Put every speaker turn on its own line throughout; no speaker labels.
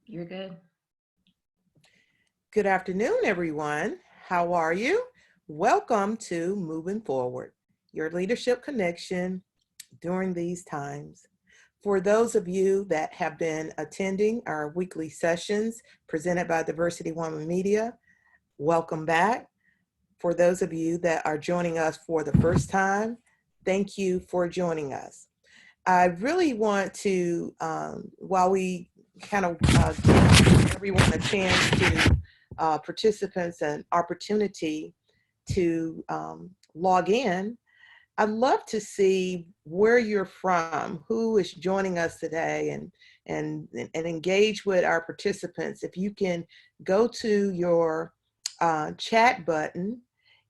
You're good.
Good afternoon, everyone. How are you? Welcome to Moving Forward, your leadership connection during these times. For those of you that have been attending our weekly sessions presented by Diversity Woman Media, welcome back. For those of you that are joining us for the first time, thank you for joining us. I really want to, while we kind of give everyone a chance to participants an opportunity to log in, I'd love to see where you're from, who is joining us today, and engage with our participants. If you can go to your chat button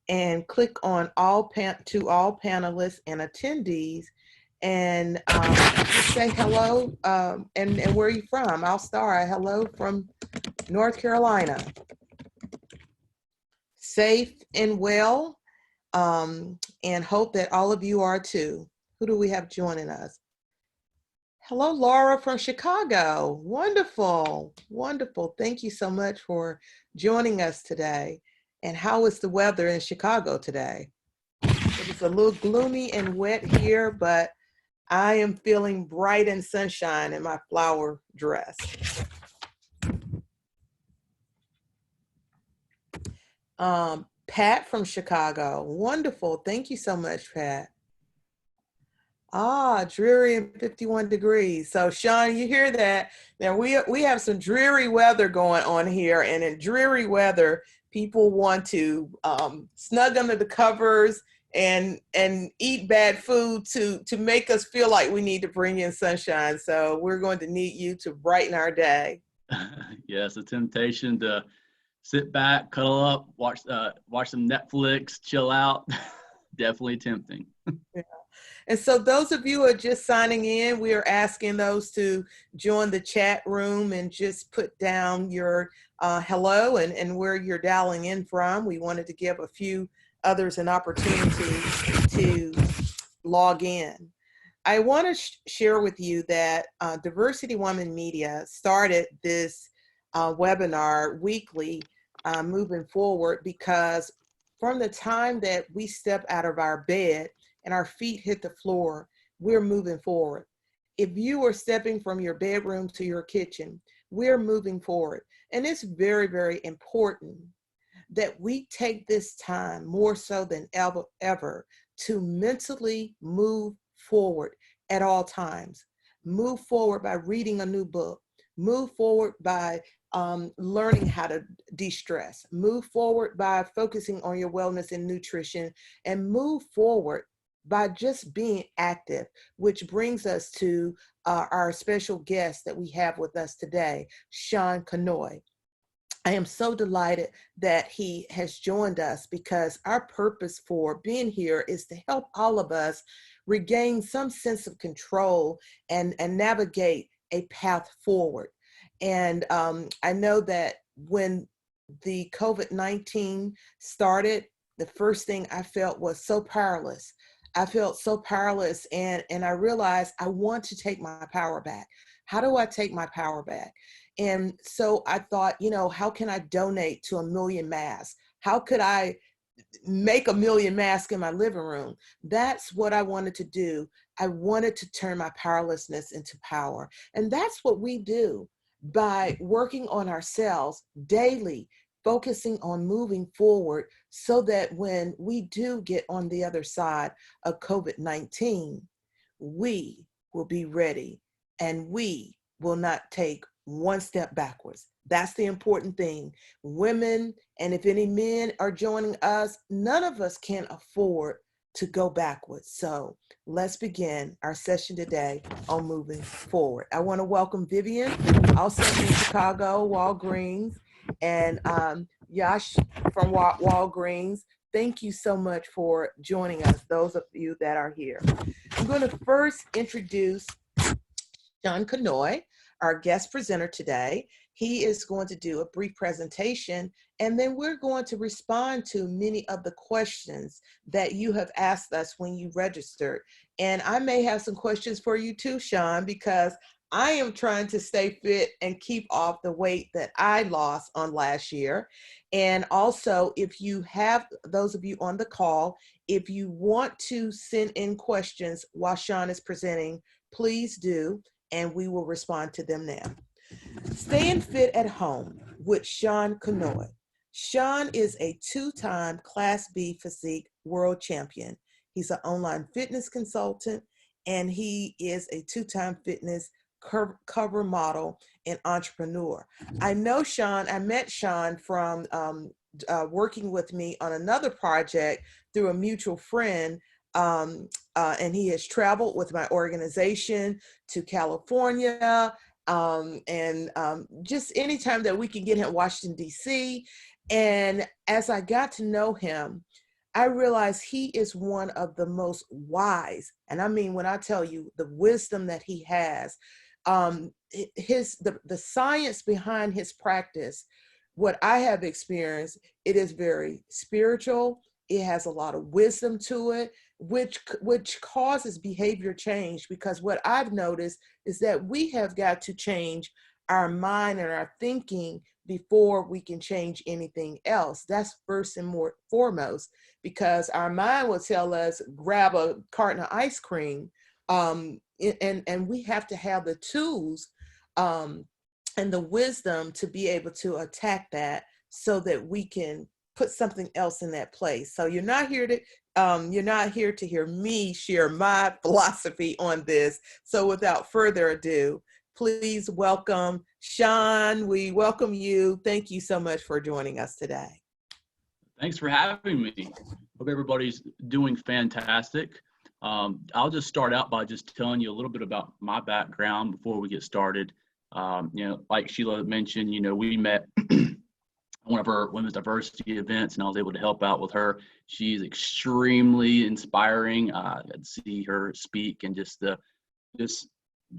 and click on to all panelists and attendees and just say hello and where are you from? I'll start. Hello from North Carolina. Safe and well, and hope that all of you are too. Who do we have joining us? Hello, Laura from Chicago. Wonderful, wonderful. Thank you so much for joining us today. And how is the weather in Chicago today? It is a little gloomy and wet here, but I am feeling bright and sunshine in my flower dress. Pat from Chicago. Wonderful. Thank you so much, Pat. Dreary and 51 degrees. So Shaun, you hear that? Now we have some dreary weather going on here, and in dreary weather, people want to snug under the covers and eat bad food to make us feel like we need to bring in sunshine. So we're going to need you to brighten our day.
Yes, a temptation to sit back, cuddle up, watch some Netflix, chill out. Definitely tempting.
Yeah. And so those of you who are just signing in, we are asking those to join the chat room and just put down your hello and where you're dialing in from. We wanted to give a few others an opportunity to log in. I want to share with you that Diversity Woman Media started this webinar weekly moving forward because from the time that we step out of our bed and our feet hit the floor, we're moving forward. If you are stepping from your bedroom to your kitchen, we're moving forward. And it's very, very important that we take this time more so than ever to mentally move forward at all times. Move forward by reading a new book. Move forward by learning how to de-stress. Move forward by focusing on your wellness and nutrition, and move forward by just being active, which brings us to our special guest that we have with us today, Shaun Canoy. I am so delighted that he has joined us because our purpose for being here is to help all of us regain some sense of control and navigate a path forward. And I know that when the COVID-19 started, the first thing I felt was so powerless. I felt so powerless, and I realized I want to take my power back. How do I take my power back? And so I thought, how can I donate to 1,000,000 masks? How could I make 1,000,000 masks in my living room? That's what I wanted to do. I wanted to turn my powerlessness into power. And that's what we do by working on ourselves daily, focusing on moving forward so that when we do get on the other side of COVID-19, we will be ready and we will not take one step backwards. That's the important thing. Women, and if any men are joining us, none of us can afford to go backwards. So let's begin our session today on moving forward. I want to welcome Vivian, also from Chicago, Walgreens, and Yash from Walgreens. Thank you so much for joining us, those of you that are here. I'm going to first introduce Shaun Canoy, our guest presenter today. He is going to do a brief presentation, and then we're going to respond to many of the questions that you have asked us when you registered. And I may have some questions for you too, Shaun, because I am trying to stay fit and keep off the weight that I lost on last year. And also, if you have those of you on the call, if you want to send in questions while Shaun is presenting, please do, and we will respond to them now. Staying fit at home with Shaun Canoy. Shaun is a two-time Class B physique world champion. He's an online fitness consultant, and he is a two-time fitness cover model and entrepreneur. I know Shaun, I met Shaun from working with me on another project through a mutual friend. And he has traveled with my organization to California, and just anytime that we can get him, Washington, D.C. And as I got to know him, I realized he is one of the most wise, and I mean, when I tell you the wisdom that he has, the science behind his practice, what I have experienced, it is very spiritual. It has a lot of wisdom to it, which causes behavior change. Because what I've noticed is that we have got to change our mind and our thinking before we can change anything else. That's first and foremost, because our mind will tell us grab a carton of ice cream, and we have to have the tools um, and the wisdom to be able to attack that so that we can put something else in that place. So you're not here to hear me share my philosophy on this. So without further ado, please welcome Shaun. We welcome you. Thank you so much for joining us today.
Thanks for having me. Hope everybody's doing fantastic. I'll just start out by just telling you a little bit about my background before we get started. Like Sheila mentioned, we met one of her women's diversity events, and I was able to help out with her. She's extremely inspiring. I got to see her speak, and just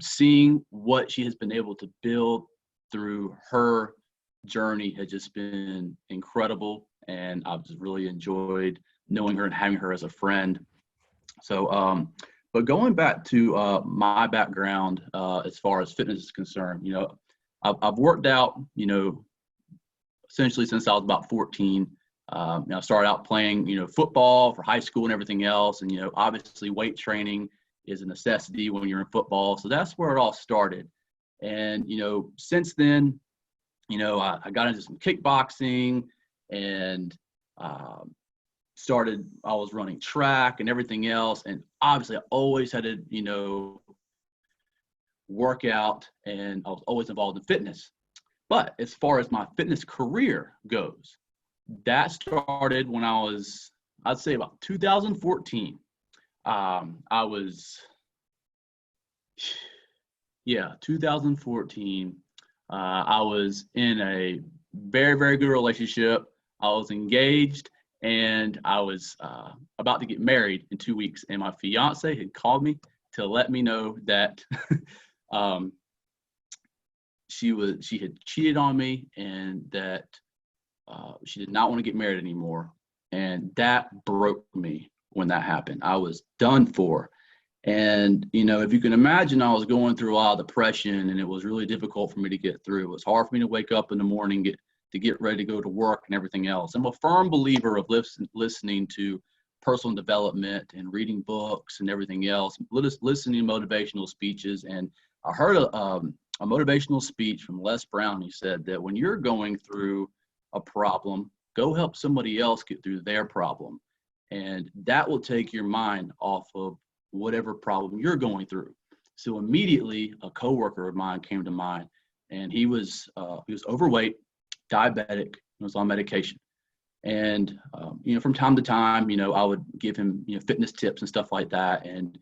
seeing what she has been able to build through her journey has just been incredible. And I've just really enjoyed knowing her and having her as a friend. So, but going back to my background as far as fitness is concerned, I've worked out, essentially since I was about 14. I started out playing, football for high school and everything else. And, obviously weight training is a necessity when you're in football. So that's where it all started. And, since then, I got into some kickboxing and I was running track and everything else. And obviously I always had to, work out, and I was always involved in fitness. But as far as my fitness career goes, that started when I'd say about 2014. 2014. I was in a very, very good relationship. I was engaged, and I was about to get married in 2 weeks. And my fiance had called me to let me know that she had cheated on me, and that she did not want to get married anymore. And that broke me when that happened. I was done for. And, if you can imagine, I was going through a lot of depression, and it was really difficult for me to get through. It was hard for me to wake up in the morning, get ready to go to work and everything else. I'm a firm believer of listening to personal development and reading books and everything else, listening to motivational speeches. And I heard a motivational speech from Les Brown. He said that when you're going through a problem, go help somebody else get through their problem. And that will take your mind off of whatever problem you're going through. So immediately a coworker of mine came to mind, and he was overweight, diabetic, was on medication. And, from time to time, I would give him, fitness tips and stuff like that. And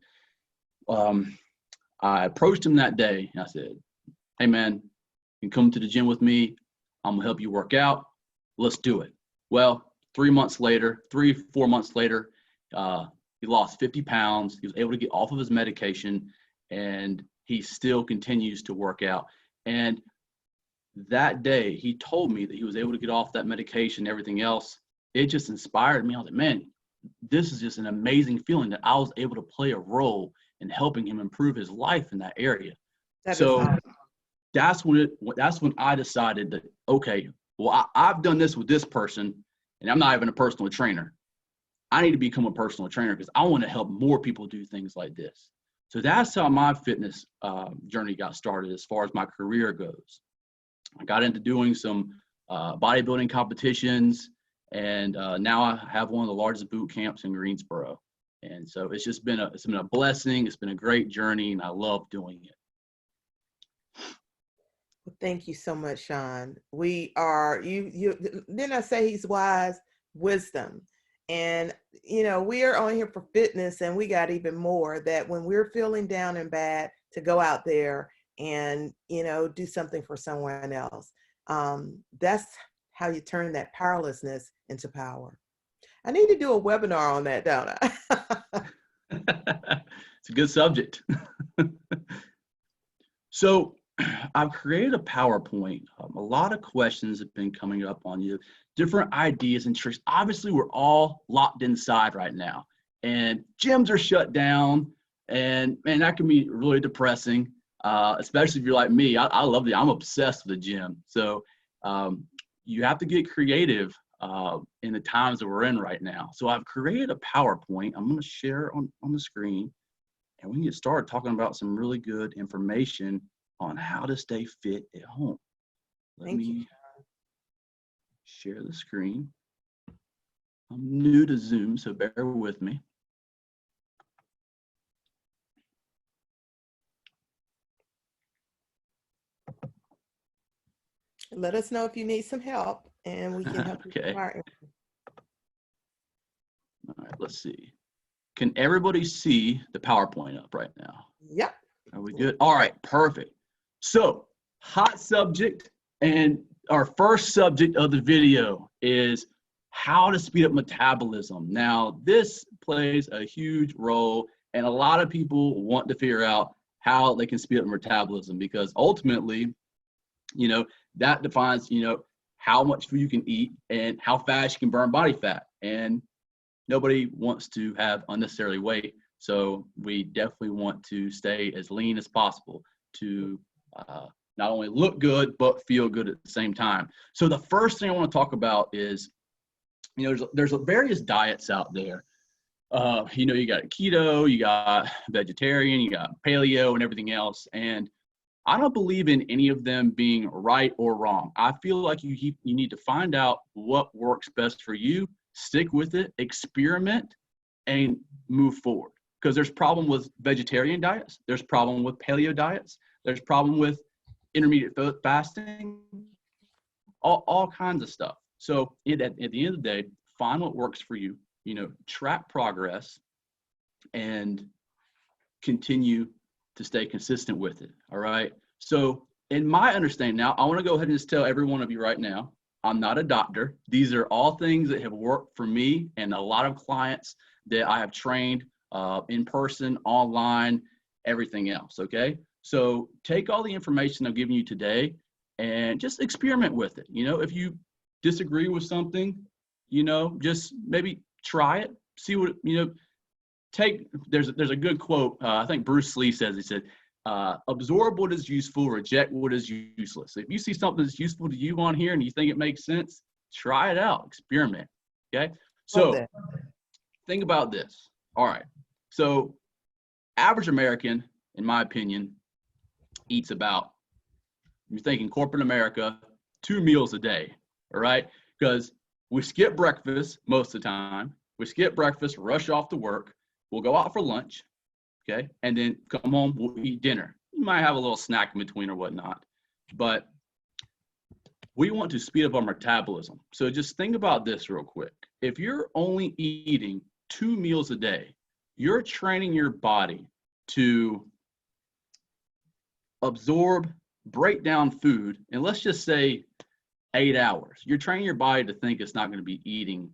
I approached him that day, and I said, "Hey man, you can come to the gym with me. I'm gonna help you work out. Let's do it." Well, 4 months later, he lost 50 pounds. He was able to get off of his medication, and he still continues to work out. And that day, he told me that he was able to get off that medication and everything else. It just inspired me. I was like, man, this is just an amazing feeling that I was able to play a role in helping him improve his life in that area.
That is
So
awesome.
that's when I decided that, okay, well, I've done this with this person, and I'm not even a personal trainer. I need to become a personal trainer because I want to help more people do things like this. So that's how my fitness journey got started as far as my career goes. I got into doing some bodybuilding competitions, and now I have one of the largest boot camps in Greensboro. And so it's been a blessing. It's been a great journey, and I love doing it.
Well, thank you so much, Shaun. We are you didn't I say he's wise? Wisdom. And we are on here for fitness, and we got even more that when we're feeling down and bad, to go out there and do something for someone else. That's how you turn that powerlessness into power. I need to do a webinar on that, don't I?
It's a good subject. So I've created a PowerPoint. A lot of questions have been coming up on you, different ideas and tricks. Obviously, we're all locked inside right now, and gyms are shut down, and man, that can be really depressing, especially if you're like me. I'm obsessed with the gym. So you have to get creative in the times that we're in right now. So I've created a PowerPoint. I'm going to share on the screen, and we can get started talking about some really good information on how to stay fit at home. Let me share the screen. I'm new to Zoom, so bear with me.
Let us know if you need some help, and we can help
Okay.
you.
All right, let's see. Can everybody see the PowerPoint up right now?
Yep.
Are we good? All right, perfect. So, hot subject, and our first subject of the video is how to speed up metabolism. Now, this plays a huge role, and a lot of people want to figure out how they can speed up metabolism, because ultimately, that defines, how much food you can eat and how fast you can burn body fat. And nobody wants to have unnecessary weight. So we definitely want to stay as lean as possible to not only look good, but feel good at the same time. So the first thing I want to talk about is, there's various diets out there. You got keto, you got vegetarian, you got paleo and everything else. And I don't believe in any of them being right or wrong. I feel like you need to find out what works best for you, stick with it, experiment, and move forward. Because there's problem with vegetarian diets, there's problem with paleo diets, there's problem with intermediate fasting, all kinds of stuff. So at the end of the day, find what works for you, track progress, and continue to stay consistent with it. All right. So in my understanding now, I want to go ahead and just tell every one of you right now, I'm not a doctor. These are all things that have worked for me and a lot of clients that I have trained in person, online, everything else. Okay. So take all the information I've given you today and just experiment with it. If you disagree with something, just maybe try it, see what, there's a good quote. I think Bruce Lee says, he said, absorb what is useful, reject what is useless. If you see something that's useful to you on here and you think it makes sense, try it out, experiment. Okay. So think about this. All right. So average American, in my opinion, eats about, you're thinking corporate America, 2 meals a day. All right. Because we skip breakfast most of the time. We skip breakfast, rush off to work. We'll go out for lunch, okay? And then come home, we'll eat dinner. You might have a little snack in between or whatnot. But we want to speed up our metabolism. So just think about this real quick. If you're only eating 2 meals a day, you're training your body to absorb, break down food, and let's just say 8 hours. You're training your body to think it's not going to be eating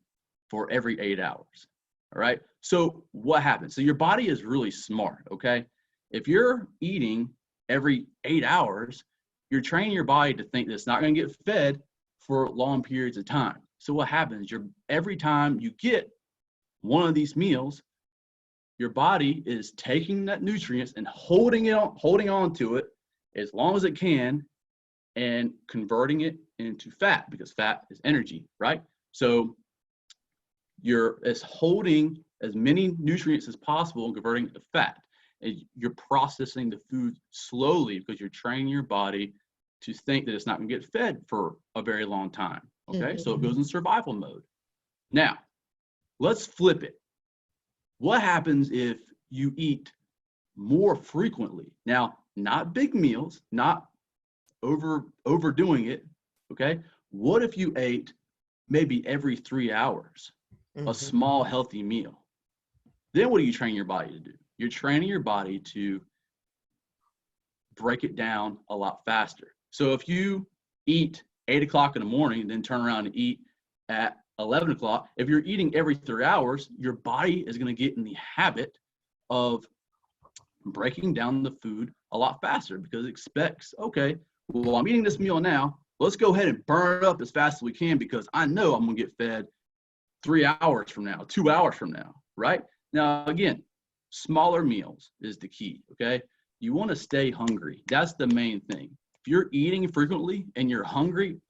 for every 8 hours. All right. So what happens? So your body is really smart. Okay. If you're eating every 8 hours, you're training your body to think that it's not going to get fed for long periods of time. So what happens? Every time you get one of these meals, your body is taking that nutrients and holding on to it as long as it can and converting it into fat, because fat is energy, right? So it's holding as many nutrients as possible and converting it to fat. And you're processing the food slowly because you're training your body to think that it's not going to get fed for a very long time. Okay, so it goes in survival mode. Now, let's flip it. What happens if you eat more frequently? Now, not big meals, not overdoing it. Okay, what if you ate maybe every 3 hours, a small healthy meal? Then what are you training your body to do? You're training your body to break it down a lot faster. So if you eat 8 o'clock in the morning, then turn around and eat at 11 o'clock, if you're eating every 3 hours, your body is going to get in the habit of breaking down the food a lot faster because it expects, okay, well, I'm eating this meal now. Let's go ahead and burn it up as fast as we can because I know I'm going to get fed 3 hours from now, 2 hours from now, right? Now, again, smaller meals is the key, okay? You want to stay hungry. That's the main thing. If you're eating frequently and you're hungry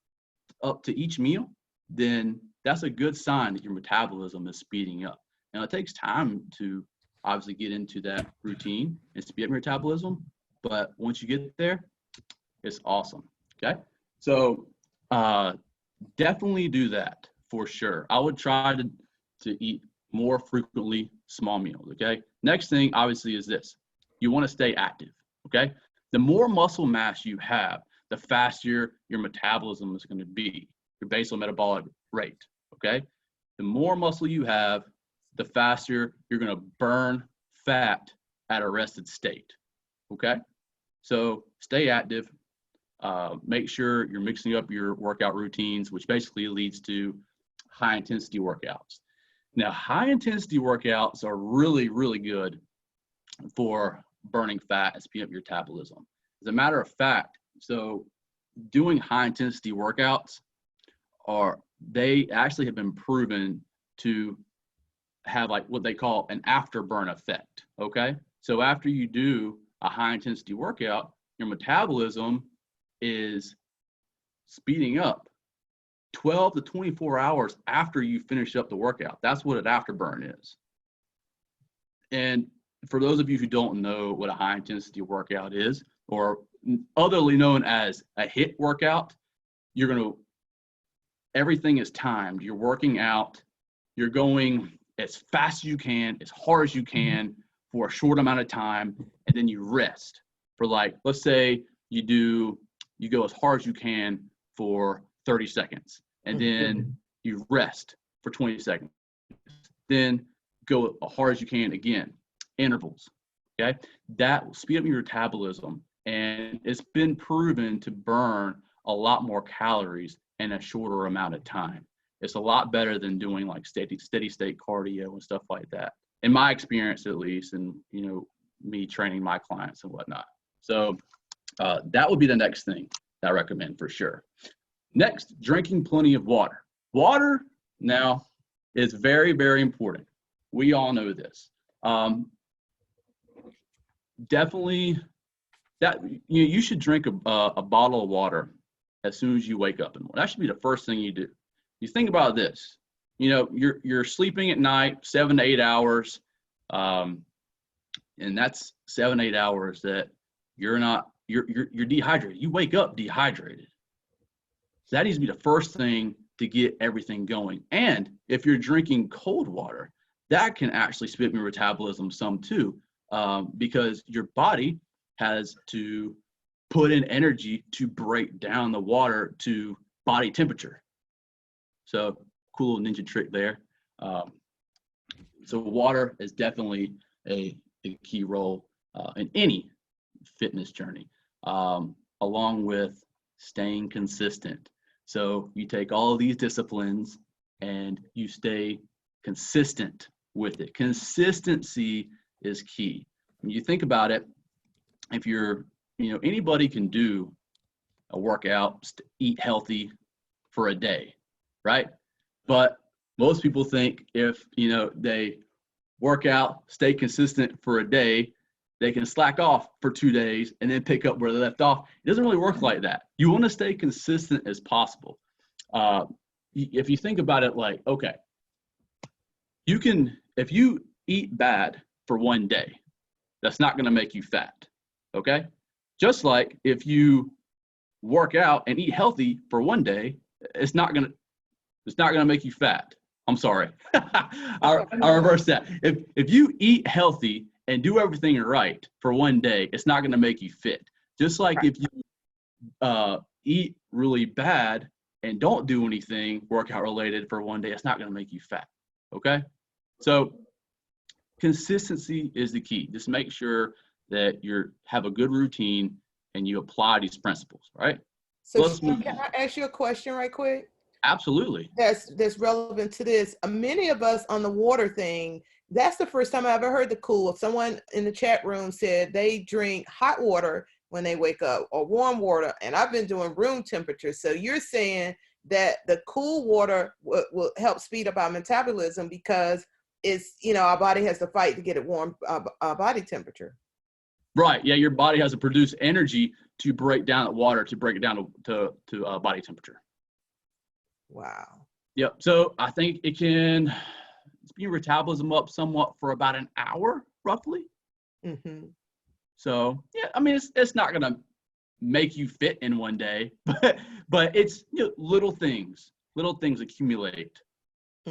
up to each meal, then that's a good sign that your metabolism is speeding up. Now, it takes time to obviously get into that routine and speed up your metabolism, but once you get there, it's awesome, okay? So definitely do that for sure. I would try to eat more frequently small meals, okay? Next thing, obviously, is this. You want to stay active, okay? The more muscle mass you have, the faster your metabolism is going to be, your basal metabolic rate, okay? The more muscle you have, the faster you're going to burn fat at a rested state, okay? So stay active. Make sure you're mixing up your workout routines, which basically leads to high intensity workouts. Now, high intensity workouts are really, really good for burning fat and speeding up your metabolism. As a matter of fact, so doing high intensity workouts they actually have been proven to have like what they call an afterburn effect, okay? So after you do a high intensity workout, your metabolism is speeding up 12 to 24 hours after you finish up the workout. That's what an afterburn is. And for those of you who don't know what a high intensity workout is, or otherly known as a HIIT workout, everything is timed. You're working out, you're going as fast as you can, as hard as you can for a short amount of time, and then you rest for let's say you go as hard as you can for 30 seconds, and then you rest for 20 seconds. Then go as hard as you can again, intervals, okay? That will speed up your metabolism, and it's been proven to burn a lot more calories in a shorter amount of time. It's a lot better than doing like steady state cardio and stuff like that, in my experience at least, and me training my clients and whatnot. So that would be the next thing that I recommend for sure. Next, drinking plenty of water. Water now is very, very important. We all know this. Definitely that you should drink a bottle of water as soon as you wake up in the morning. That should be the first thing you do. You think about this. You're sleeping at night 7 to 8 hours, and that's 7 8 hours that you're dehydrated. You wake up dehydrated. So that needs to be the first thing to get everything going. And if you're drinking cold water, that can actually speed up your metabolism some too, because your body has to put in energy to break down the water to body temperature. So cool little ninja trick there. So water is definitely a key role in any fitness journey, along with staying consistent. So you take all of these disciplines and you stay consistent with it. Consistency is key. When you think about it, if anybody can do a workout, eat healthy for a day, right? But most people think if, they work out, stay consistent for a day, they can slack off for 2 days and then pick up where they left off. It doesn't really work like that. You want to stay consistent as possible. If you think about it like, okay, if you eat bad for 1 day, that's not going to make you fat. Okay. Just like if you work out and eat healthy for 1 day, it's not going to make you fat. I'm sorry. I reverse that. If you eat healthy and do everything right for 1 day, it's not going to make you fit. Just like if you eat really bad and don't do anything workout related for 1 day, it's not going to make you fat. Okay. So consistency is the key. Just make sure that you have a good routine and you apply these principles, right?
So Shaun, can I ask you a question right quick?
Absolutely.
That's relevant to this. Many of us on the water thing, that's the first time I ever heard the cool. Someone in the chat room said they drink hot water when they wake up or warm water, and I've been doing room temperature. So you're saying that the cool water will help speed up our metabolism because it's, our body has to fight to get it warm body temperature.
Right. Yeah. Your body has to produce energy to break down that water, to break it down to body temperature.
Wow.
Yep. So I think it can speed your metabolism up somewhat for about an hour, roughly.
Mm-hmm.
So yeah, I mean, it's not gonna make you fit in 1 day, but it's little things accumulate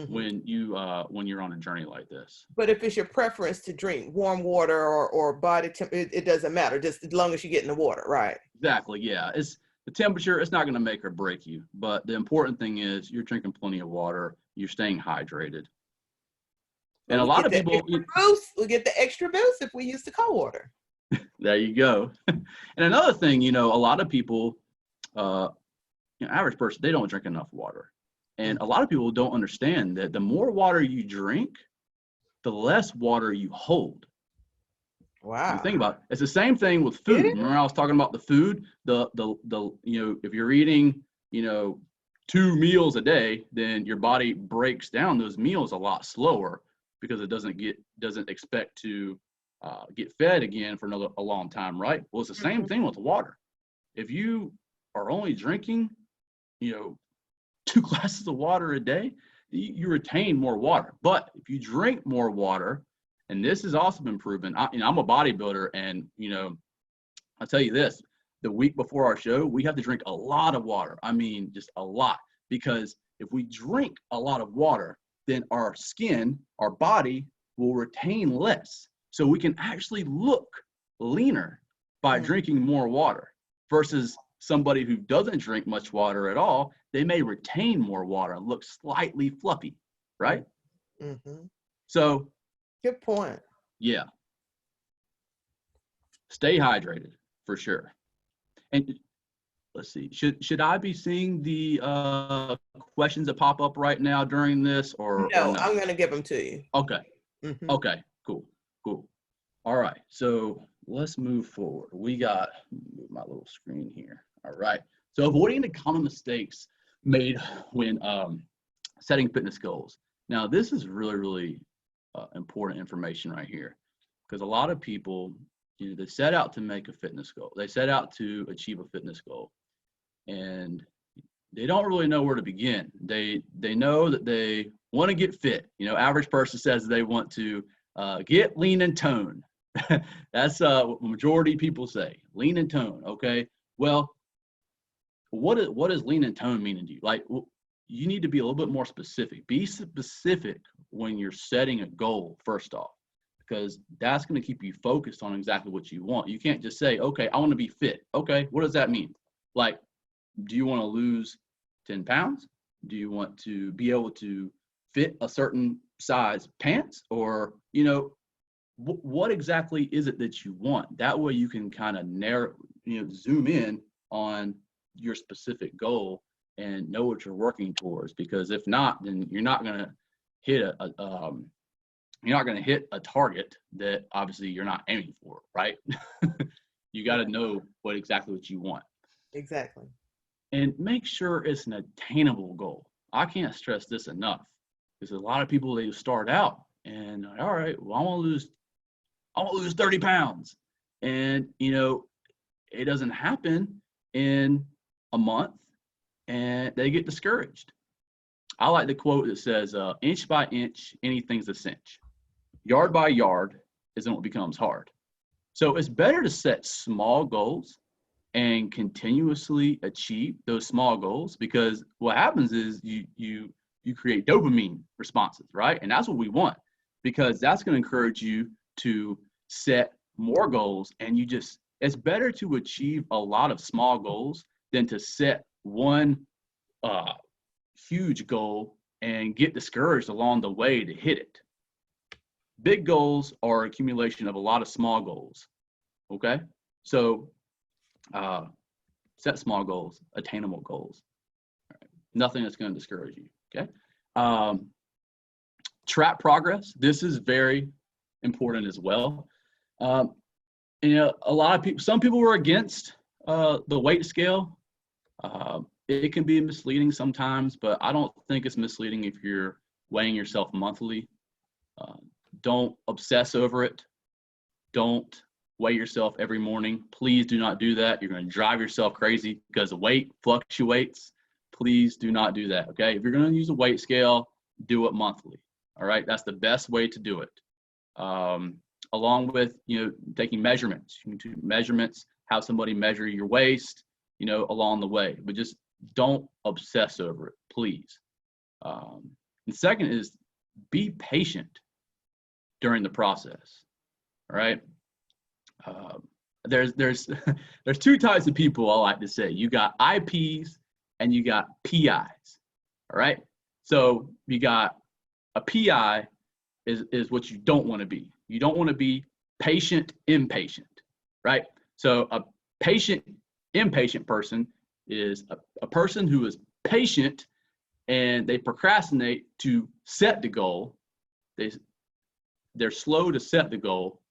when you're on a journey like this.
But if it's your preference to drink warm water or body temperature, it doesn't matter, just as long as you get in the water, right?
Exactly. Yeah. It's the temperature. It's not going to make or break you. But the important thing is you're drinking plenty of water. You're staying hydrated. And a lot of people
we get the extra boost if we use the cold water.
There you go. And another thing, a lot of people, average person, they don't drink enough water. And a lot of people don't understand that the more water you drink, the less water you hold.
Wow.
You think about it. It's the same thing with food. Remember I was talking about the food, if you're eating, 2 meals a day, then your body breaks down those meals a lot slower because it doesn't expect to get fed again for a long time, right? Well, it's the same thing with water. If you are only drinking, 2 glasses of water a day, you retain more water. But if you drink more water, and this has also been proven, I'm a bodybuilder, and I'll tell you this, the week before our show, we have to drink a lot of water. I mean, just a lot, because if we drink a lot of water, then our skin, our body will retain less. So we can actually look leaner by drinking more water versus somebody who doesn't drink much water at all. They may retain more water and look slightly fluffy, right? So
good point.
Yeah. Stay hydrated for sure. And let's see, should I be seeing the questions that pop up right now during this or
no?
No?
I'm going to give them to you.
Okay. Okay, cool. All right, so let's move forward. We got, move my little screen here. All right, so avoiding the common mistakes made when setting fitness goals. Now, this is really important information right here, because a lot of people, they set out to make a fitness goal. They set out to achieve a fitness goal, and they don't really know where to begin. They know that they want to get fit. Average person says they want to get lean and tone. That's what the majority of people say, lean and tone. Okay, well, what does lean and tone mean to you? Like, you need to be a little bit more specific. Be specific when you're setting a goal, first off, because that's going to keep you focused on exactly what you want. You can't just say, okay, I want to be fit. Okay, what does that mean? Like, do you want to lose 10 pounds? Do you want to be able to fit a certain size pants? Or, what exactly is it that you want? That way you can kind of narrow, zoom in on your specific goal and know what you're working towards. Because if not, then you're not going to hit a target that obviously you're not aiming for, right? You got to know exactly what you want.
Exactly.
And make sure it's an attainable goal. I can't stress this enough, because a lot of people, they start out and all right, well, I want to lose 30 pounds. And, you know, it doesn't happen in a month and they get discouraged. I like the quote that says, inch by inch, anything's a cinch. Yard by yard isn't what becomes hard. So it's better to set small goals and continuously achieve those small goals, because what happens is you create dopamine responses, right? And that's what we want, because that's going to encourage you to set more goals. And it's better to achieve a lot of small goals than to set one huge goal and get discouraged along the way to hit it. Big goals are accumulation of a lot of small goals. Okay, so set small goals, attainable goals. Right. Nothing that's going to discourage you. Okay, track progress. This is very important as well. You know, a lot of people, some people were against the weight scale. It can be misleading sometimes, but I don't think it's misleading if you're weighing yourself monthly. Don't obsess over it. Don't weigh yourself every morning. Please do not do that. You're going to drive yourself crazy because the weight fluctuates. Please do not do that. Okay. If you're going to use a weight scale, do it monthly. All right. That's the best way to do it. Along with, you know, taking measurements. You can do measurements, have somebody measure your waist, you know, along the way, but just don't obsess over it, please. And second is be patient during the process. All right. There's there's two types of people, I like to say. You got IPs and you got PIs. All right. So you got a PI is what you don't want to be. You don't want to be patient impatient, right? So a patient impatient person is a person who is patient and they procrastinate to set the goal. They're slow to set the goal,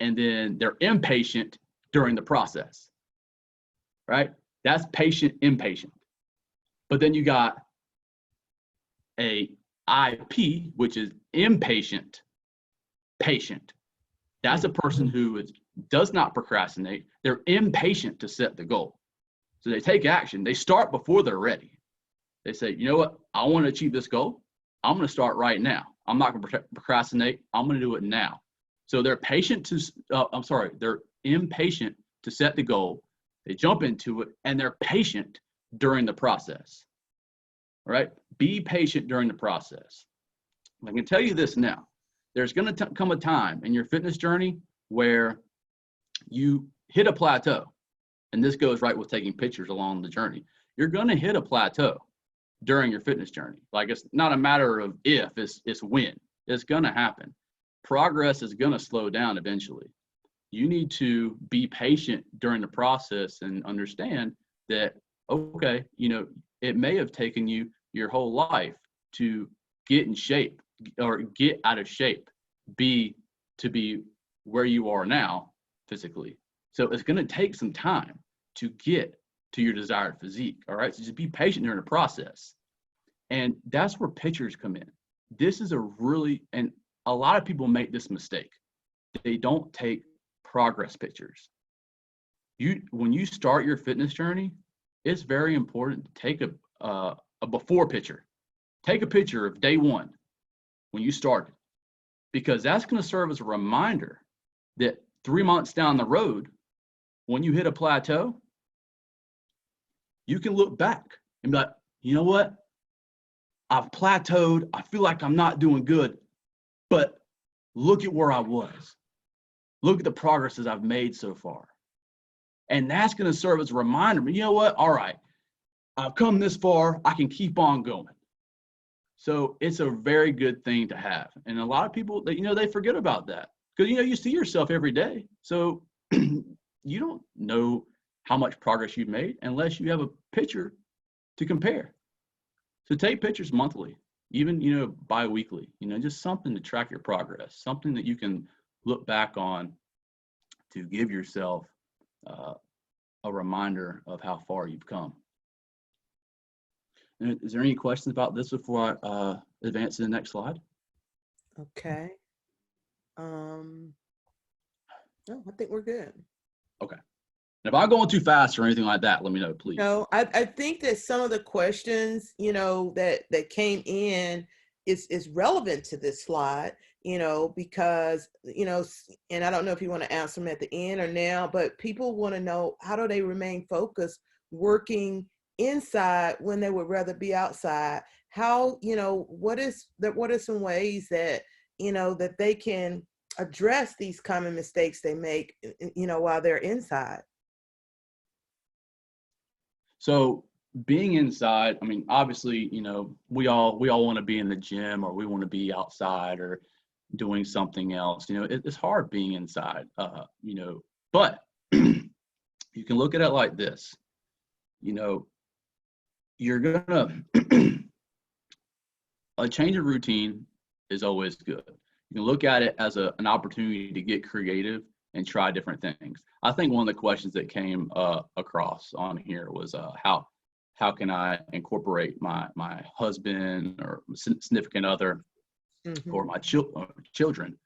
and then they're impatient during the process, right? That's patient impatient. But then you got a IP, which is impatient patient. That's a person who does not procrastinate. They're impatient to set the goal. So they take action. They start before they're ready. They say, you know what? I want to achieve this goal. I'm going to start right now. I'm not going to procrastinate. I'm going to do it now. So they're they're impatient to set the goal. They jump into it and they're patient during the process. All right? Be patient during the process. I can tell you this now. There's going to come a time in your fitness journey where you hit a plateau. And this goes right with taking pictures along the journey. You're going to hit a plateau during your fitness journey. Like, it's not a matter of if, it's when. It's going to happen. Progress is going to slow down eventually. You need to be patient during the process and understand that, okay, you know, it may have taken you your whole life to get in shape or get out of shape, to be where you are now physically. So it's going to take some time to get to your desired physique. All right. So just be patient during the process. And that's where pictures come in. This is and a lot of people make this mistake. They don't take progress pictures. When you start your fitness journey, it's very important to take a before picture. Take a picture of day one when you started, because that's going to serve as a reminder that 3 months down the road, when you hit a plateau, you can look back and be like, you know what? I've plateaued. I feel like I'm not doing good, but look at where I was. Look at the progresses I've made so far. And that's going to serve as a reminder. But you know what? All right, I've come this far. I can keep on going. So it's a very good thing to have. And a lot of people, they forget about that, because, you see yourself every day. So you don't know how much progress you've made unless you have a picture to compare. So take pictures monthly, even, bi-weekly, just something to track your progress, something that you can look back on to give yourself a reminder of how far you've come. And is there any questions about this before I advance to the next slide?
Okay. No, I think we're good.
Okay. And if I'm going too fast or anything like that, let me know, please.
No, I think that some of the questions, that came in is relevant to this slide, because, and I don't know if you want to answer them at the end or now, but people want to know, how do they remain focused working inside when they would rather be outside? How, what are some ways that, that they can address these common mistakes they make, while they're inside?
So being inside, I mean, obviously, we all want to be in the gym, or we want to be outside or doing something else. It's hard being inside, but you can look at it like this. You know, you're gonna a change of routine is always good. You can look at it as an opportunity to get creative and try different things. I think one of the questions that came across on here was how can I incorporate my husband or significant other or my children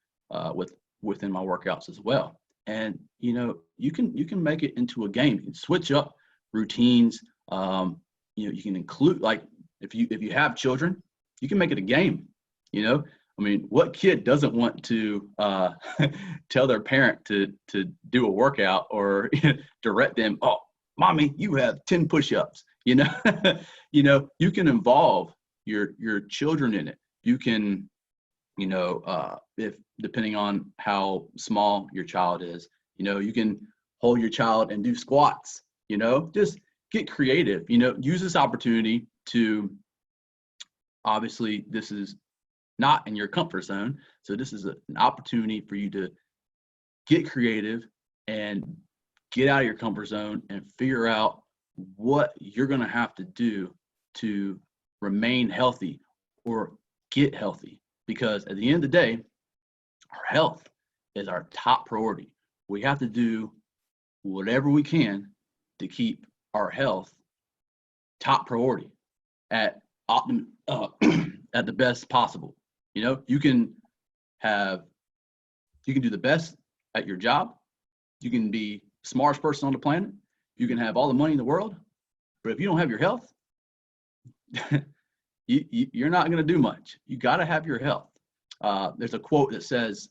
within my workouts as well. And you can make it into a game. You can switch up routines. You can include, like, if you have children, you can make it a game. I mean, what kid doesn't want to tell their parent to do a workout or direct them? Oh, mommy, you have 10 push-ups. You can involve your children in it. You can, if depending on how small your child is, you can hold your child and do squats. Just get creative. Use this opportunity to, obviously, this is not in your comfort zone. So this is an opportunity for you to get creative and get out of your comfort zone and figure out what you're going to have to do to remain healthy or get healthy. Because at the end of the day, our health is our top priority. We have to do whatever we can to keep our health top priority at at the best possible. You can do the best at your job. You can be the smartest person on the planet. You can have all the money in the world, but if you don't have your health, you're not going to do much. You got to have your health. There's a quote that says,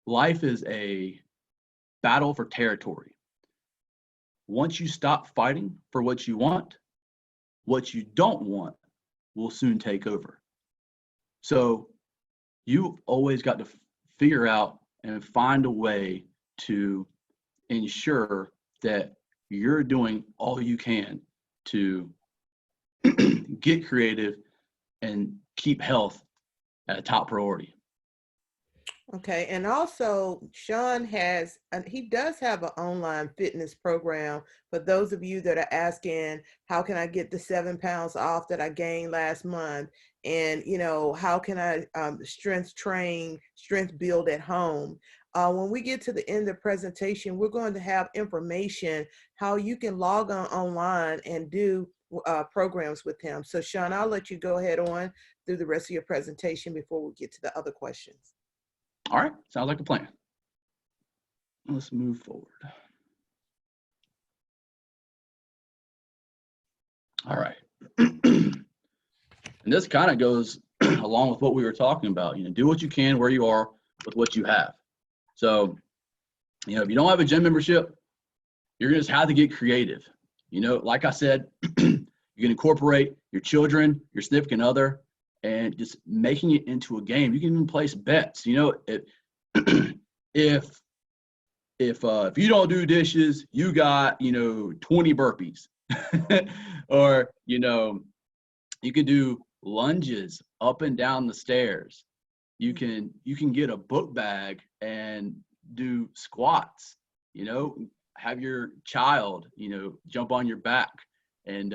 life is a battle for territory. Once you stop fighting for what you don't want will soon take over. So you've always got to figure out and find a way to ensure that you're doing all you can to get creative and keep health at a top priority.
Okay, and also Shaun he does have an online fitness program for those of you that are asking, how can I get the 7 pounds off that I gained last month? And, how can I strength build at home? When we get to the end of the presentation, we're going to have information how you can log on online and do programs with him. So Shaun, I'll let you go ahead on through the rest of your presentation before we get to the other questions.
All right, sounds like a plan. Let's move forward. All right. And this kind of goes along with what we were talking about. Do what you can where you are with what you have. So, if you don't have a gym membership, you're going to just have to get creative. Like I said, you can incorporate your children, your significant other, and just making it into a game. You can even place bets. If you don't do dishes, you got 20 burpees, or you can do lunges up and down the stairs. You can get a book bag and do squats. Have your child jump on your back, and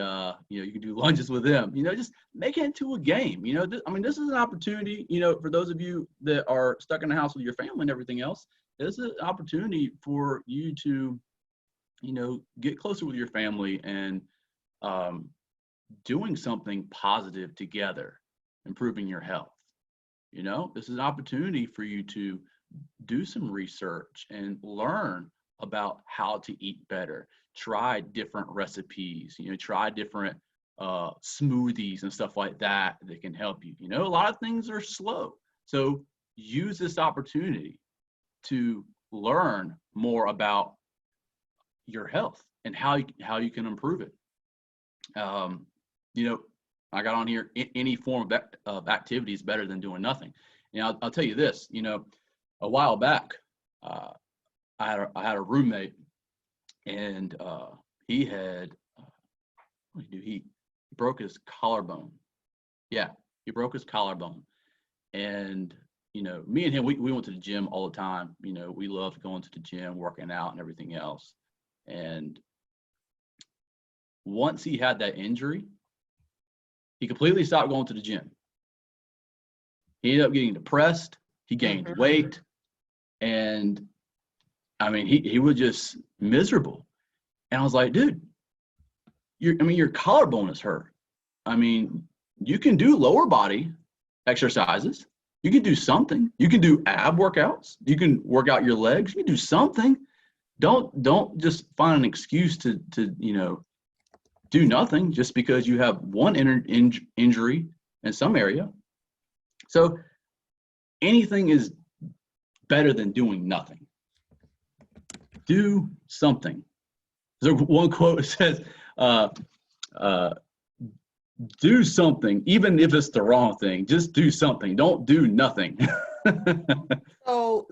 you can do lunges with them. Just make it into a game. This is an opportunity, for those of you that are stuck in the house with your family and everything else. This is an opportunity for you to get closer with your family and doing something positive together, improving your health. This is an opportunity for you to do some research and learn about how to eat better. Try different recipes, try different smoothies and stuff like that that can help you. A lot of things are slow. So use this opportunity to learn more about your health and how you can improve it. I got on here, any form of activity is better than doing nothing. I'll tell you this, a while back, I had a roommate, and he had, what did he do? He broke his collarbone. Yeah, he broke his collarbone. And, me and him, we went to the gym all the time. We loved going to the gym, working out and everything else. And once he had that injury, he completely stopped going to the gym. He ended up getting depressed. He gained weight. And I mean, he was just miserable. And I was like, dude, your collarbone is hurt. I mean, you can do lower body exercises. You can do something. You can do ab workouts. You can work out your legs. You can do something. Don't just find an excuse to do nothing just because you have one injury in some area. So anything is better than doing nothing. Do something. There's one quote that says, do something, even if it's the wrong thing. Just do something. Don't do nothing.
So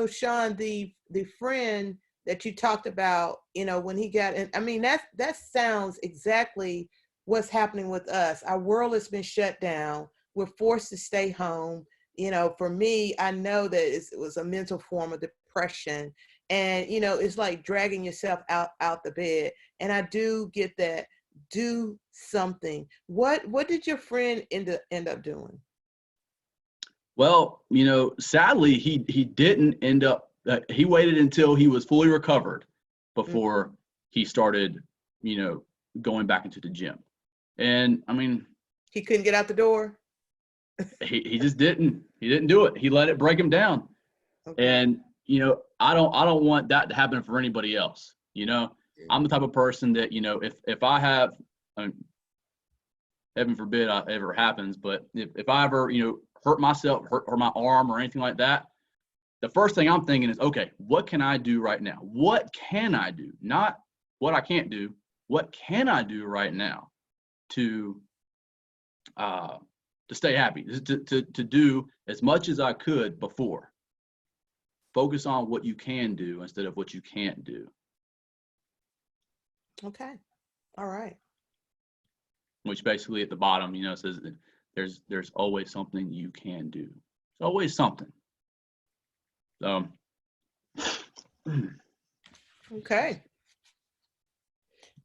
Shaun, the friend that you talked about, when he got in, I mean, that sounds exactly what's happening with us. Our world has been shut down. We're forced to stay home. For me, I know that it was a mental form of depression, and it's like dragging yourself out the bed. And I do get that. Do something. What did your friend end up doing?
Well, sadly, he didn't end up. He waited until he was fully recovered before he started, going back into the gym. And I mean,
he couldn't get out the door.
he just didn't. He didn't do it. He let it break him down. Okay. And I don't want that to happen for anybody else. I'm the type of person that if I have, heaven forbid it ever happens, but if I ever hurt myself, hurt my arm or anything like that, the first thing I'm thinking is, okay, what can I do right now? What can I do? Not what I can't do. What can I do right now to stay happy, to do as much as I could before. Focus on what you can do instead of what you can't do.
Okay. All right.
Which basically at the bottom, says that there's always something you can do. There's always something. So.
Okay.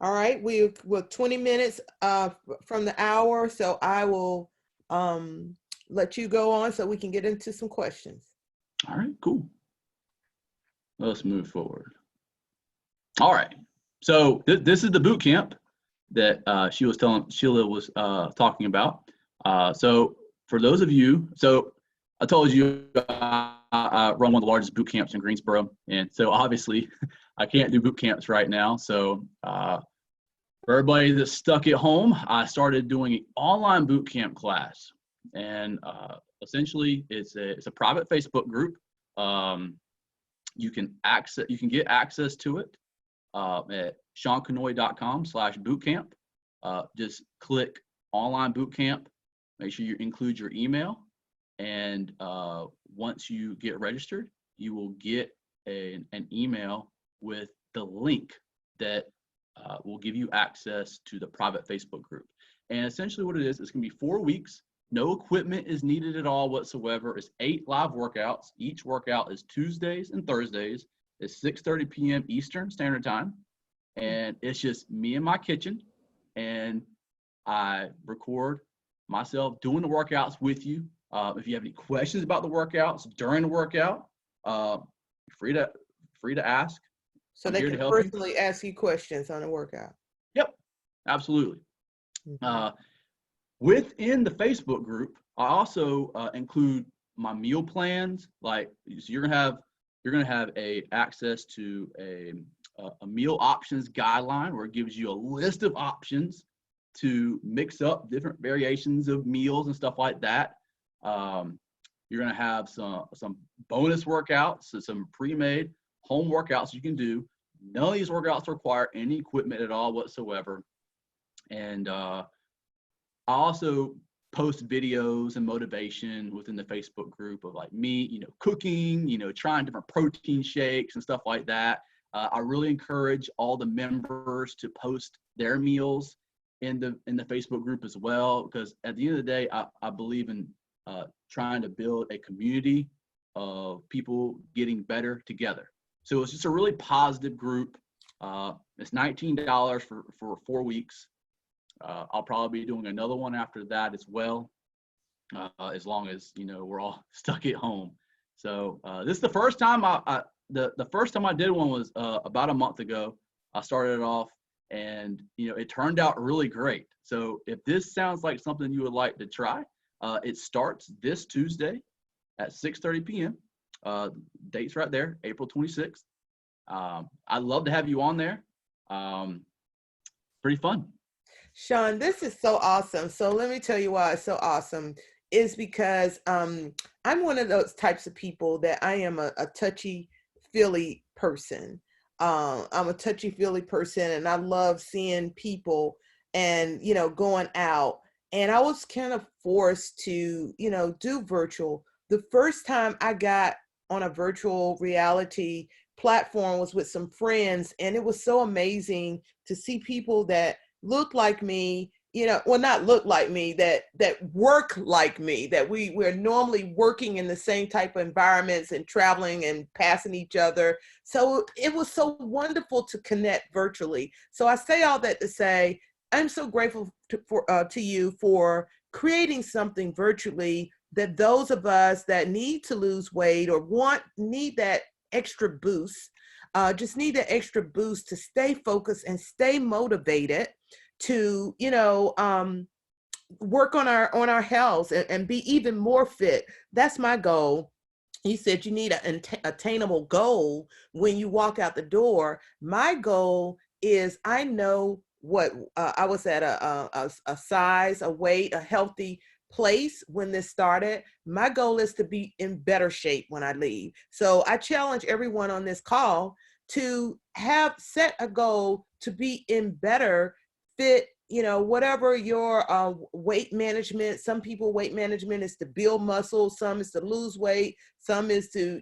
All right. We're 20 minutes from the hour, so I will let you go on so we can get into some questions.
All right, cool. Let's move forward. All right. So this is the boot camp that Sheila was talking about. So for those of you, so I told you I run one of the largest boot camps in Greensboro, and so obviously I can't do boot camps right now. So for everybody that's stuck at home, I started doing an online boot camp class, and essentially it's a private Facebook group. You can get access to it at ShaunCanoy.com/bootcamp. Just click online bootcamp. Make sure you include your email, and once you get registered, you will get an email with the link that will give you access to the private Facebook group. And essentially what it is, it's going to be 4 weeks. No equipment is needed at all whatsoever. It's 8 live workouts. Each workout is Tuesdays and Thursdays. It's 6:30 p.m. Eastern Standard Time. And it's just me in my kitchen. And I record myself doing the workouts with you. If you have any questions about the workouts during the workout, free to ask.
So they can personally ask you questions on a workout.
Yep, absolutely. Within the Facebook group, I also include my meal plans. Like, so you're gonna have a access to a meal options guideline where it gives you a list of options to mix up different variations of meals and stuff like that. You're gonna have some bonus workouts, so some pre-made home workouts you can do. None of these workouts require any equipment at all whatsoever. And I also post videos and motivation within the Facebook group of like me, cooking, trying different protein shakes and stuff like that. I really encourage all the members to post their meals in the Facebook group as well, because at the end of the day, I believe in trying to build a community of people getting better together. So it's just a really positive group. It's $19 for 4 weeks. I'll probably be doing another one after that as well, as long as we're all stuck at home. So this is the first time the first time I did one was about a month ago. I started it off, and it turned out really great. So if this sounds like something you would like to try, it starts this Tuesday at 6:30 p.m. Date's right there, April 26th. I'd love to have you on there. Pretty fun.
Shaun, this is so awesome. So let me tell you why it's so awesome is because I'm one of those types of people that I am a touchy-feely person. I'm a touchy-feely person, and I love seeing people and, going out. And I was kind of forced to, do virtual. The first time I got on a virtual reality platform was with some friends, and it was so amazing to see people that look like me, well, not look like me, that work like me, that we're normally working in the same type of environments and traveling and passing each other. So it was so wonderful to connect virtually. So I say all that to say, I'm so grateful to you for creating something virtually that those of us that need to lose weight or need that extra boost, just need an extra boost to stay focused and stay motivated to, work on our health and be even more fit. That's my goal. You said you need an attainable goal when you walk out the door. My goal is I know what I was at a size, a weight, a healthy place when this started. My goal is to be in better shape when I leave. So I challenge everyone on this call to set a goal to be in better fit, whatever your weight management. Some people weight management is to build muscle, some is to lose weight, some is to,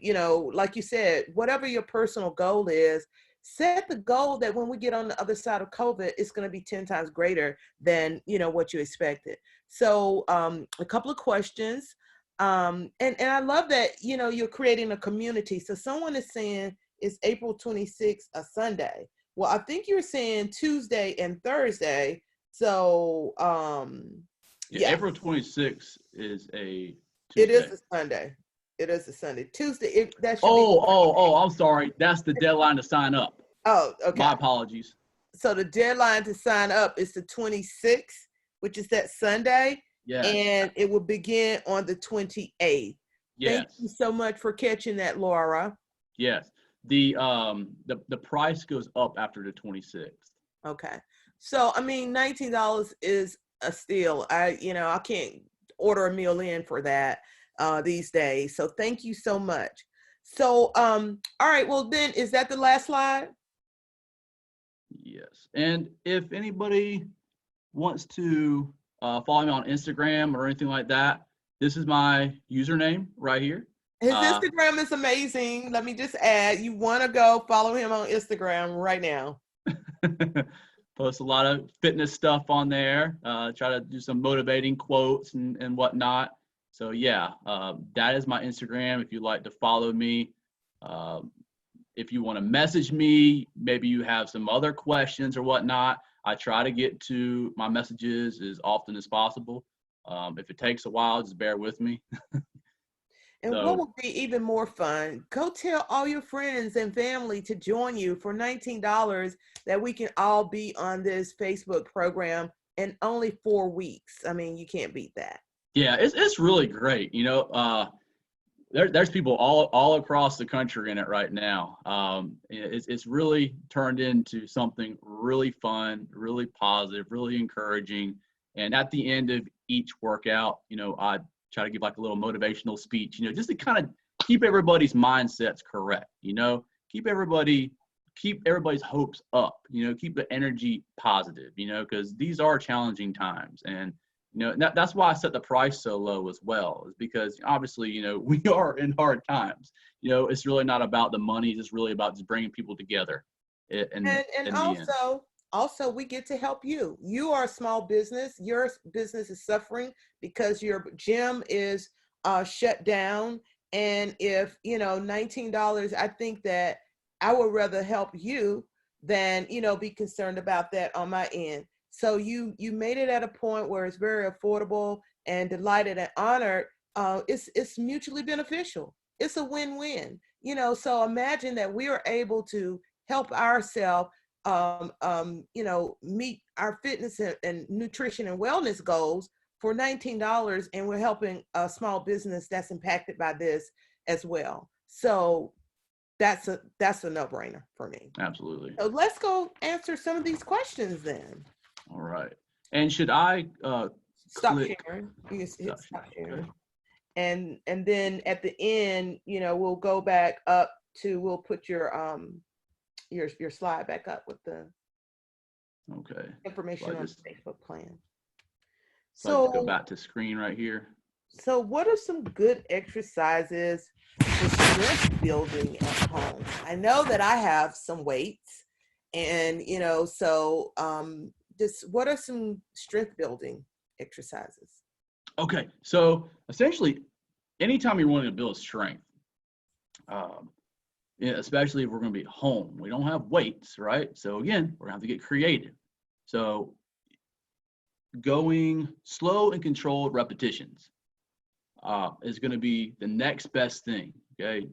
like you said, whatever your personal goal is, set the goal that when we get on the other side of COVID, it's going to be 10 times greater than, what you expected. So a couple of questions. And I love that, you're creating a community. So someone is saying it's April 26th, a Sunday. Well, I think you're saying Tuesday and Thursday. So,
yeah. April 26th is a Tuesday.
It is a Sunday. It is a Sunday. Tuesday, that should be.
Oh, I'm sorry. That's the deadline to sign up.
Oh, okay.
My apologies.
So the deadline to sign up is the 26th, which is that Sunday.
Yes.
And it will begin on the 28th.
Yes.
Thank you so much for catching that, Laura.
Yes. The price goes up after the 26th.
Okay. So, I mean, $19 is a steal. I can't order a meal in for that these days. So thank you so much. So, all right. Well, then, is that the last slide?
Yes. And if anybody wants to follow me on Instagram or anything like that, this is my username right here.
His Instagram is amazing. Let me just add, you want to go follow him on Instagram right now.
Post a lot of fitness stuff on there. Try to do some motivating quotes and whatnot. So yeah, that is my Instagram. If you'd like to follow me, if you want to message me, maybe you have some other questions or whatnot, I try to get to my messages as often as possible. If it takes a while, just bear with me.
And what would be even more fun, go tell all your friends and family to join you for $19 that we can all be on this Facebook program in only 4 weeks. I mean, you can't beat that.
Yeah, it's really great. there's people all across the country in it right now. It's really turned into something really fun, really positive, really encouraging. And at the end of each workout, I try to give like a little motivational speech, just to kind of keep everybody's mindsets correct. Keep everybody's hopes up. Keep the energy positive. Because these are challenging times, and that's why I set the price so low as well, is because obviously, we are in hard times. It's really not about the money. It's really about just bringing people together. In
And
the end.
also we get to help you. You are a small business. Your business is suffering because your gym is shut down. And if, $19, I think that I would rather help you than, be concerned about that on my end. So you made it at a point where it's very affordable, and delighted and honored. It's mutually beneficial. It's a win-win. So imagine that we are able to help ourselves, meet our fitness and nutrition and wellness goals for $19, and we're helping a small business that's impacted by this as well. So that's a no-brainer for me.
Absolutely.
So let's go answer some of these questions then.
All right. And should I
Stop
click?
sharing. You can hit stop sharing.
Okay.
And then at the end, we'll go back up to, we'll put your slide back up with the information on the Facebook plan.
So go back to screen right here.
So what are some good exercises for strength building at home? I know that I have some weights, and so just what are some strength building exercises?
Okay, so essentially, anytime you're wanting to build strength, especially if we're going to be at home, we don't have weights, right? So again, we're going to have to get creative. So going slow and controlled repetitions is going to be the next best thing. Okay,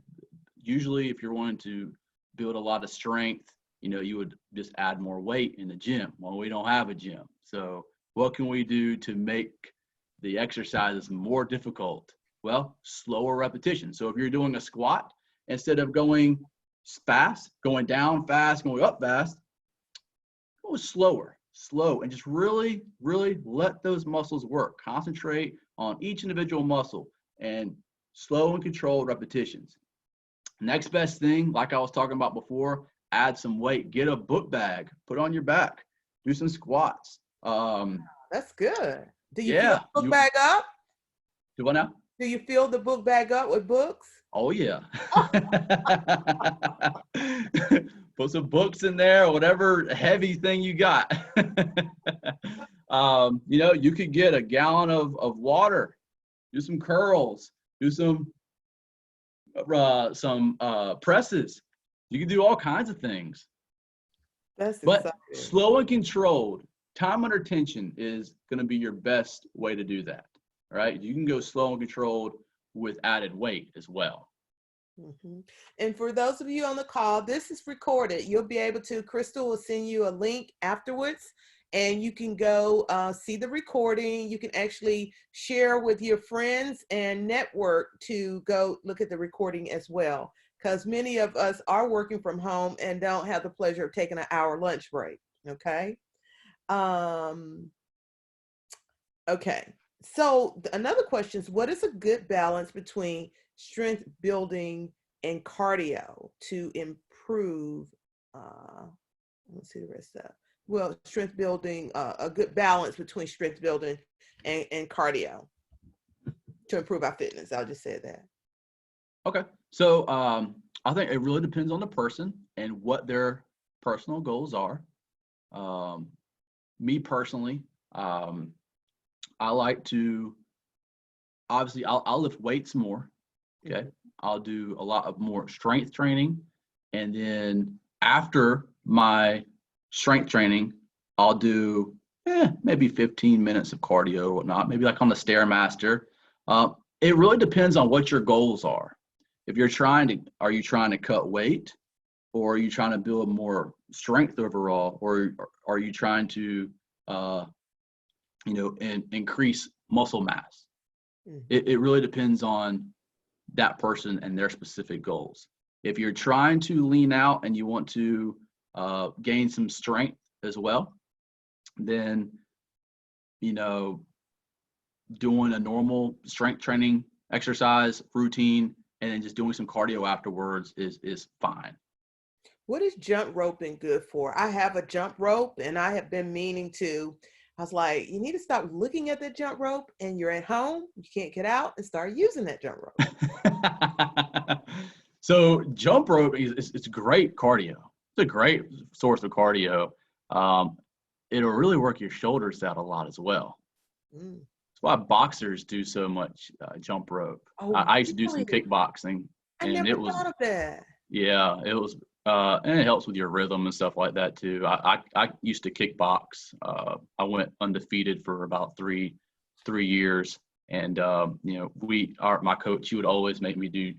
usually if you're wanting to build a lot of strength, you would just add more weight in the gym. Well, we don't have a gym, so what can we do to make the exercises more difficult? Well, slower repetition. So if you're doing a squat, instead of going fast, going down fast, going up fast, go slow, and just really, really let those muscles work. Concentrate on each individual muscle and slow and controlled repetitions. Next best thing, like I was talking about before, add some weight. Get a book bag, put on your back, do some squats.
That's good. Do you
Yeah,
fill the book bag up?
Do what now?
Do you fill the book bag up with books?
Oh yeah. Put some books in there, whatever heavy thing you got. You could get a gallon of water, do some curls, do some presses. You can do all kinds of things.
That's
But
exciting.
slow and controlled, time under tension is going to be your best way to do that. All right. You can go slow and controlled with added weight as well.
Mm-hmm. And for those of you on the call, this is recorded. You'll be able to, Crystal will send you a link afterwards, and you can go see the recording. You can actually share with your friends and network to go look at the recording as well, because many of us are working from home and don't have the pleasure of taking an hour lunch break. Okay. Okay. So another question is, what is a good balance between strength building and cardio to improve, let's see the rest of, well, strength building, a good balance between strength building and cardio to improve our fitness. I'll just say that.
Okay. So I think it really depends on the person and what their personal goals are. Me personally, I like to, obviously, I'll lift weights more. Okay. I'll do a lot of more strength training. And then after my strength training, I'll do maybe 15 minutes of cardio or whatnot, maybe like on the Stairmaster. It really depends on what your goals are. If you're are you trying to cut weight, or are you trying to build more strength overall, or are you trying to, increase muscle mass? It really depends on that person and their specific goals. If you're trying to lean out and you want to gain some strength as well, then, you know, doing a normal strength training exercise routine and then just doing some cardio afterwards is fine.
What is jump roping good for? I have a jump rope and I have been meaning to. I was like, you need to stop looking at that jump rope and you're at home, you can't get out, and start using that jump rope.
So jump rope it's great cardio. It's a great source of cardio. It'll really work your shoulders out a lot as well.
Mm.
That's why boxers do so much jump rope.
Oh,
I used to do some
really?
kickboxing,
I
and
never
it was,
thought of that.
yeah, it was, and it helps with your rhythm and stuff like that too. I used to kickbox. I went undefeated for about three years, and you know, my coach, he would always make me do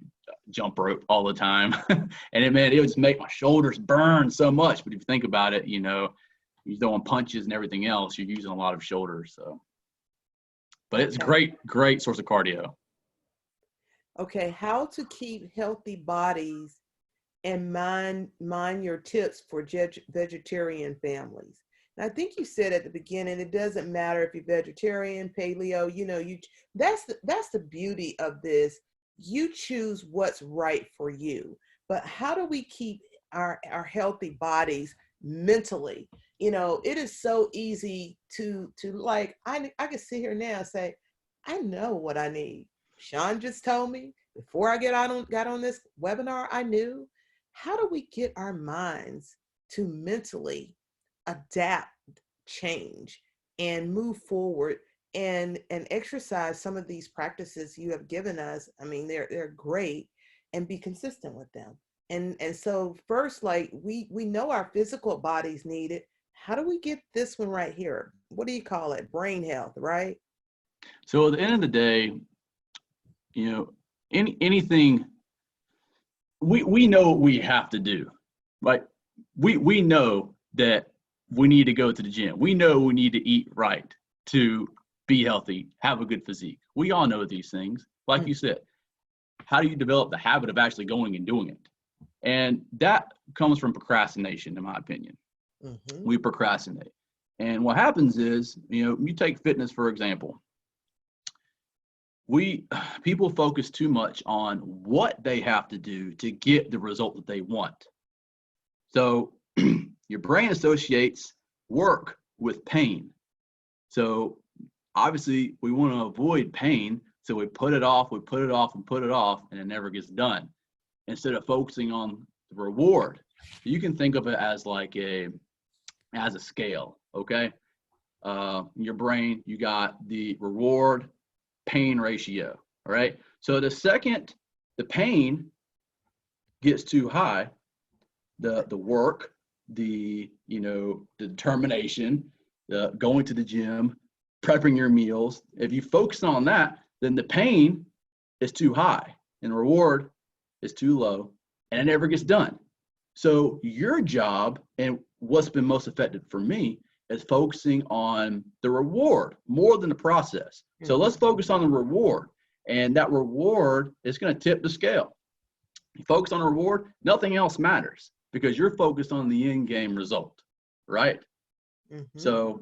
jump rope all the time, and it would just make my shoulders burn so much. But if you think about it, you know, you're throwing punches and everything else, you're using a lot of shoulders. So, but it's
Okay.
great source of cardio.
Okay, how to keep healthy bodies and mind your tips for vegetarian families. And I think you said at the beginning, it doesn't matter if you're vegetarian, paleo, you know, that's the beauty of this. You choose what's right for you. But how do we keep our healthy bodies mentally? You know, it is so easy to like, I can sit here now and say, I know what I need. Shaun just told me before I got on this webinar, I knew. How do we get our minds to mentally adapt, change, and move forward and exercise some of these practices you have given us? I mean, they're great, and be consistent with them. And so first, like we know our physical bodies need it. How do we get this one right here? What do you call it? Brain health, right?
So at the end of the day, you know, anything we know what we have to do. Like we know that we need to go to the gym. We know we need to eat right to be healthy, have a good physique. We all know these things. Like you said, how do you develop the habit of actually going and doing it? And that comes from procrastination, in my opinion.
Mm-hmm.
We procrastinate. And what happens is, you know, you take fitness, for example. People focus too much on what they have to do to get the result that they want. So your brain associates work with pain. So obviously we want to avoid pain. So we put it off, we put it off and put it off, and it never gets done. Instead of focusing on the reward, you can think of it as like as a scale, okay? In your brain, you got the reward pain ratio, all right? So the second the pain gets too high, the work, the determination, the going to the gym, prepping your meals, if you focus on that, then the pain is too high and the reward is too low, and it never gets done. So your job, and what's been most effective for me, is focusing on the reward more than the process. So let's focus on the reward, and that reward is going to tip the scale. You focus on the reward, nothing else matters because you're focused on the end game result, right?
Mm-hmm.
So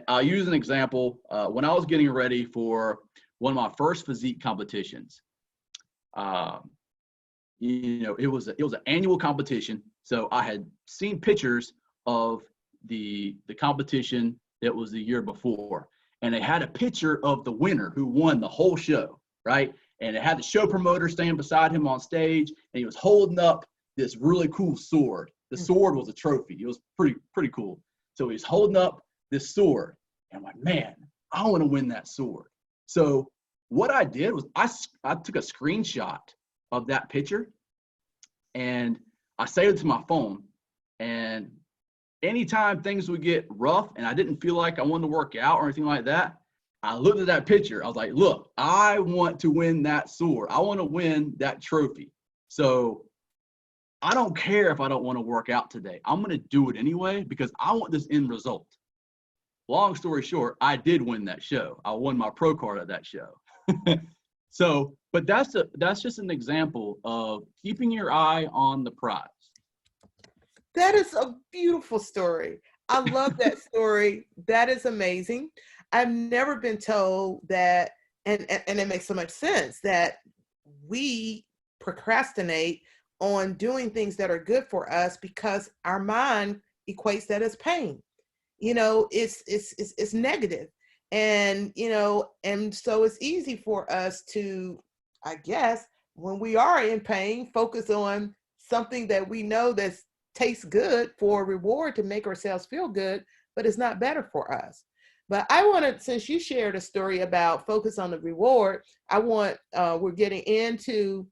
I'll use an example. When I was getting ready for one of my first physique competitions, it was an annual competition. So I had seen pictures of the competition that was the year before, and they had a picture of the winner who won the whole show, right? And it had the show promoter standing beside him on stage, and he was holding up this really cool sword. The sword was a trophy. It was pretty cool. So he's holding up this sword, and I'm like, man, I want to win that sword. So what I did was I took a screenshot of that picture, and I saved it to my phone. And anytime things would get rough and I didn't feel like I wanted to work out or anything like that, I looked at that picture. I was like, look, I want to win that sword. I want to win that trophy. So I don't care if I don't want to work out today. I'm going to do it anyway because I want this end result. Long story short, I did win that show. I won my pro card at that show. So, but that's just an example of keeping your eye on the prize.
That is a beautiful story. I love that story. That is amazing. I've never been told that, and it makes so much sense that we procrastinate on doing things that are good for us because our mind equates that as pain. It's negative. And and so it's easy for us to, I guess, when we are in pain, focus on something that we know that tastes good for a reward to make ourselves feel good, but it's not better for us. But I wanted, since you shared a story about focus on the reward, I want we're getting into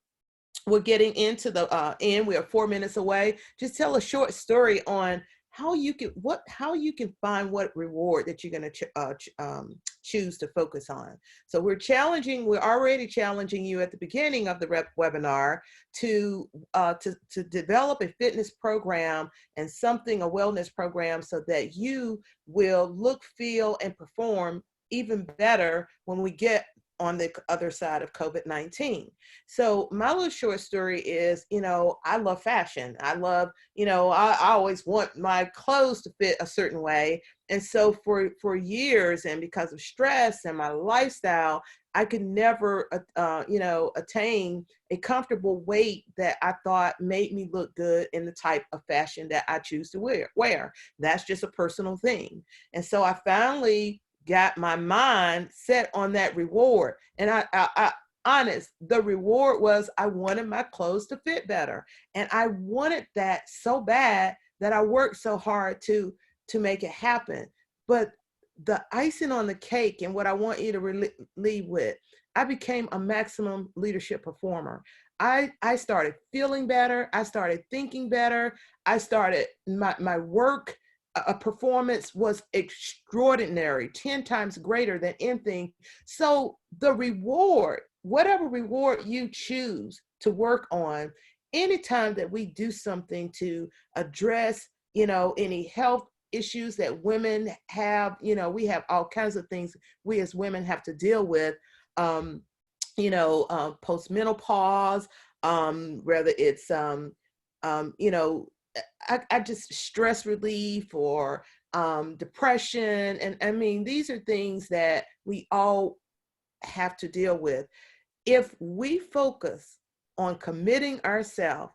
the end. We are 4 minutes away. Just tell a short story on how you can find what reward that you're going to choose to focus on. So we're already challenging you at the beginning of the webinar to develop a fitness program and a wellness program, so that you will look, feel, and perform even better when we get on the other side of COVID-19. So my little short story is, I love fashion. I love, I always want my clothes to fit a certain way. And so for years, and because of stress and my lifestyle, I could never, attain a comfortable weight that I thought made me look good in the type of fashion that I choose to wear. That's just a personal thing. And so I finally got my mind set on that reward. And I honest, the reward was I wanted my clothes to fit better. And I wanted that so bad that I worked so hard to make it happen. But the icing on the cake, and what I want you to leave with, I became a maximum leadership performer. I started feeling better. I started thinking better. I started my work a performance was extraordinary, 10 times greater than anything. So the reward, whatever reward you choose to work on, anytime that we do something to address, any health issues that women have, we have all kinds of things we as women have to deal with, postmenopause, whether it's, I just stress relief or depression. And I mean, these are things that we all have to deal with. If we focus on committing ourselves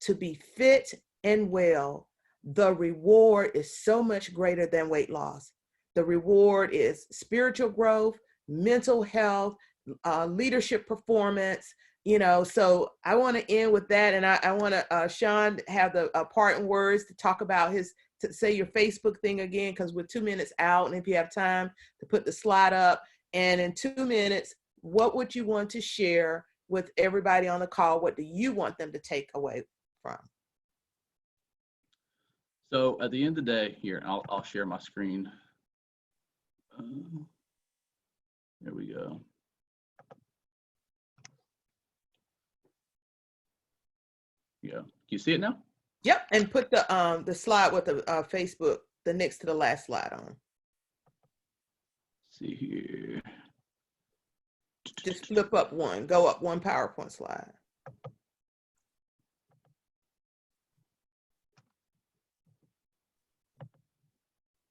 to be fit and well, the reward is so much greater than weight loss. The reward is spiritual growth, mental health, leadership performance. So I want to end with that. And I want to, Shaun, have the parting words to talk about to say your Facebook thing again, because we're 2 minutes out. And if you have time to put the slide up, and in 2 minutes, what would you want to share with everybody on the call? What do you want them to take away from?
So at the end of the day, here, I'll share my screen. There we go. Yeah, can you see it now?
Yep, and put the slide with the Facebook, the next to the last slide on.
Let's see here.
Just flip up one, go up one PowerPoint slide.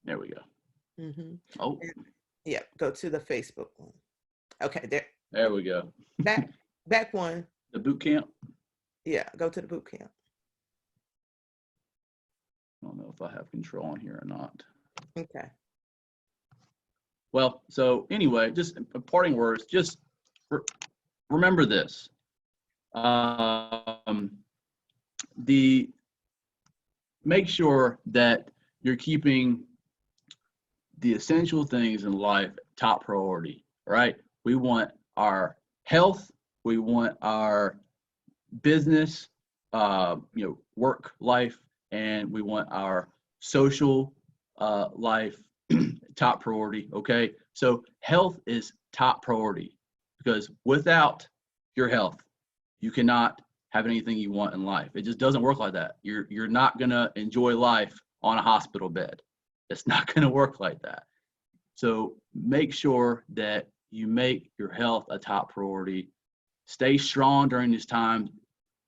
There we go.
Mm-hmm.
Oh,
yeah, go to the Facebook one. Okay,
there we go.
Back one.
The boot camp.
Yeah, go to the boot camp.
I don't know if I have control on here or not.
Okay.
Well, so anyway, just parting words, just remember this. Make sure that you're keeping the essential things in life top priority, right? We want our health, we want our business, work life, and we want our social life top priority, okay? So health is top priority, because without your health, you cannot have anything you want in life. It just doesn't work like that. You're not gonna enjoy life on a hospital bed. It's not gonna work like that. So make sure that you make your health a top priority. Stay strong during this time.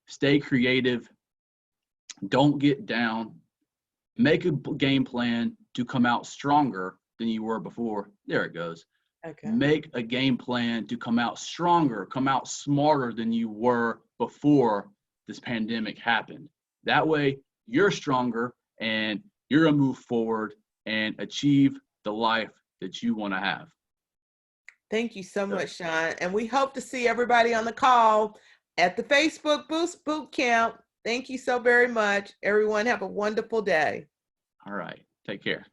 Stay creative. Don't get down. Make a game plan to come out stronger than you were before. There it goes.
Okay.
Make a game plan to come out stronger, come out smarter than you were before this pandemic happened. That way, you're stronger and you're going to move forward and achieve the life that you want to have.
Thank you so much, Shaun. And we hope to see everybody on the call at the Facebook Boost Boot Camp. Thank you so very much. Everyone have a wonderful day.
All right. Take care.